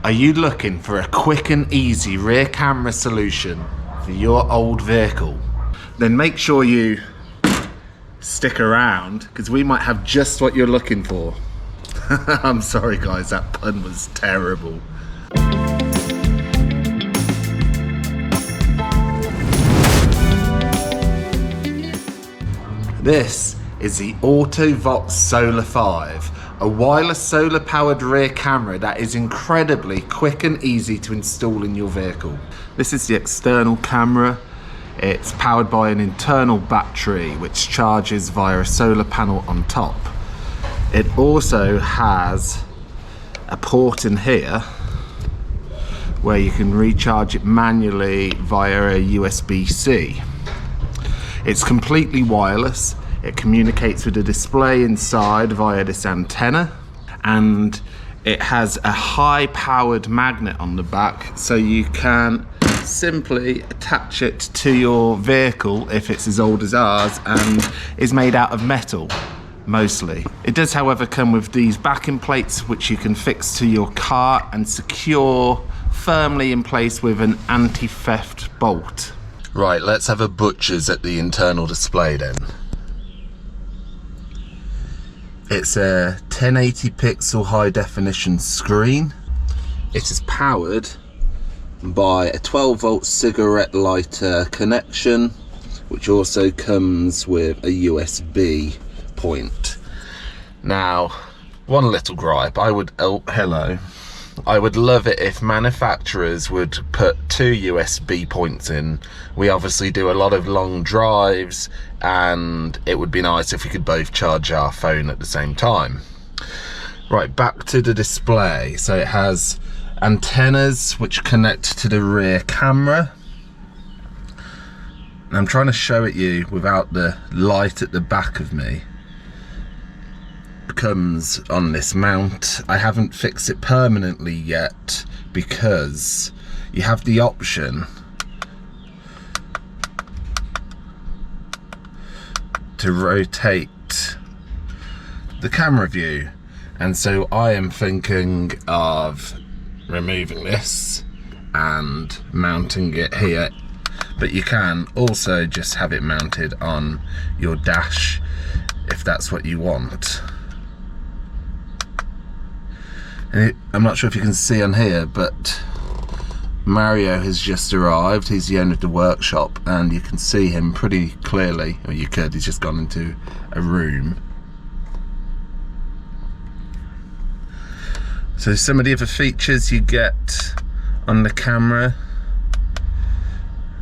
Are you looking for a quick and easy rear camera solution for your old vehicle? Then make sure you stick around because we might have just what you're looking for. I'm sorry guys, that pun was terrible. This is the Auto-Vox Solar 5, a wireless solar powered rear camera that is incredibly quick and easy to install in your vehicle. This is the external camera. It's powered by an internal battery which charges via a solar panel on top. It also has a port in here where you can recharge it manually via a USB-C. It's completely wireless. It communicates with the display inside via this antenna, and it has a high-powered magnet on the back, so you can simply attach it to your vehicle if it's as old as ours and is made out of metal mostly. It does, however, come with these backing plates which you can fix to your car and secure firmly in place with an anti-theft bolt. Right, let's have a butcher's at the internal display then. It's a 1080 pixel high definition screen. It is powered by a 12 volt cigarette lighter connection, which also comes with a USB point. Now, one little gripe, I would love it if manufacturers would put 2 USB points in. We obviously do a lot of long drives and it would be nice if we could both charge our phone at the same time. Right, back to the display. So it has antennas which connect to the rear camera. And I'm trying to show it you without the light at the back of me. Comes on this mount. I haven't fixed it permanently yet because you have the option to rotate the camera view, and so I am thinking of removing this and mounting it here, but you can also just have it mounted on your dash if that's what you want. I'm not sure if you can see on here, but Mario has just arrived. He's the owner of the workshop and you can see him pretty clearly, or you could, he's just gone into a room. So some of the other features you get on the camera,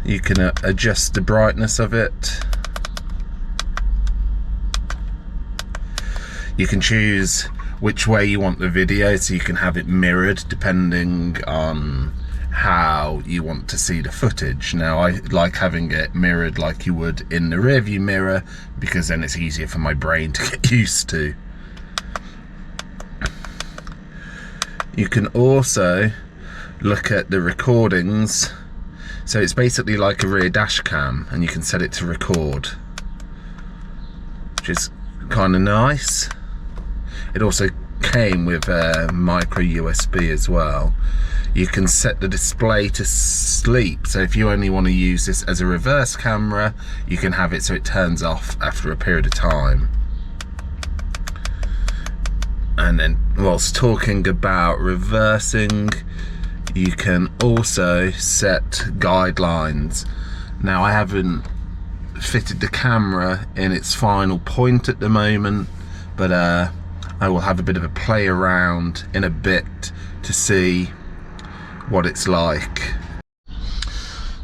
you can adjust the brightness of it. You can choose which way you want the video, so you can have it mirrored depending on how you want to see the footage. Now I like having it mirrored like you would in the rear view mirror because then it's easier for my brain to get used to. You can also look at the recordings, so it's basically like a rear dash cam and you can set it to record, which is kind of nice. It also came with a micro USB as well. You can set the display to sleep, so if you only want to use this as a reverse camera, you can have it so it turns off after a period of time. And then whilst talking about reversing, you can also set guidelines. Now I haven't fitted the camera in its final point at the moment, but I will have a bit of a play around in a bit to see what it's like.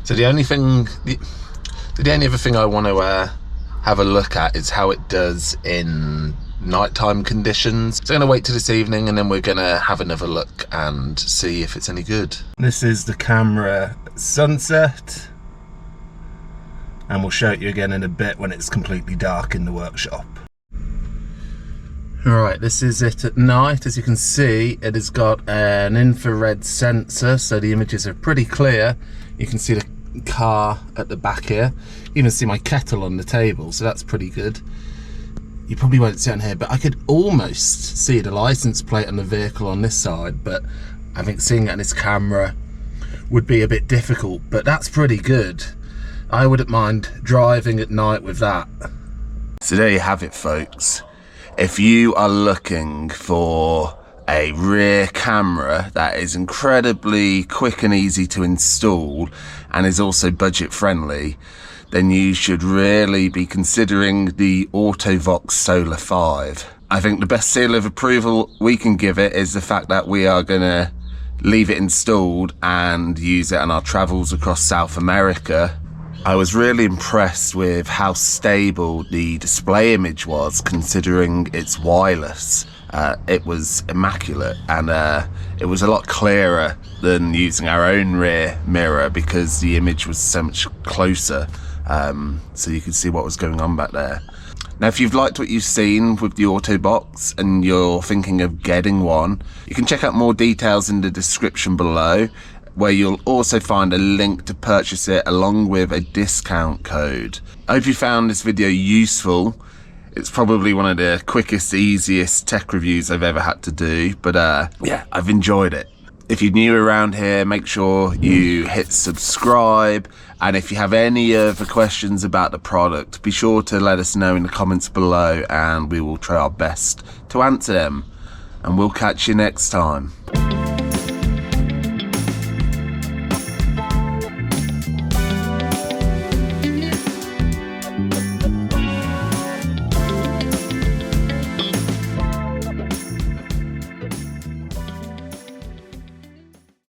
So the only other thing I want to have a look at is how it does in nighttime conditions. So I'm going to wait till this evening and then we're going to have another look and see if it's any good. This is the camera at sunset, and we'll show it you again in a bit when it's completely dark in the workshop. Alright, this is it at night. As you can see, it has got an infrared sensor, so the images are pretty clear. You can see the car at the back here. You can see my kettle on the table, so that's pretty good. You probably won't see it on here, but I could almost see the license plate on the vehicle on this side, but I think seeing it on its camera would be a bit difficult, but that's pretty good. I wouldn't mind driving at night with that. So there you have it, folks. If you are looking for a rear camera that is incredibly quick and easy to install and is also budget friendly, then you should really be considering the Auto-Vox Solar 5. I think the best seal of approval we can give it is the fact that we are going to leave it installed and use it on our travels across South America. I was really impressed with how stable the display image was, considering it's wireless. It was immaculate, and it was a lot clearer than using our own rear mirror because the image was so much closer, so you could see what was going on back there. Now, if you've liked what you've seen with the Auto-Vox and you're thinking of getting one, you can check out more details in the description below, where you'll also find a link to purchase it along with a discount code. I hope you found this video useful. It's probably one of the quickest, easiest tech reviews I've ever had to do, but yeah, I've enjoyed it. If you're new around here, make sure you hit subscribe, and if you have any other questions about the product, be sure to let us know in the comments below and we will try our best to answer them. And we'll catch you next time.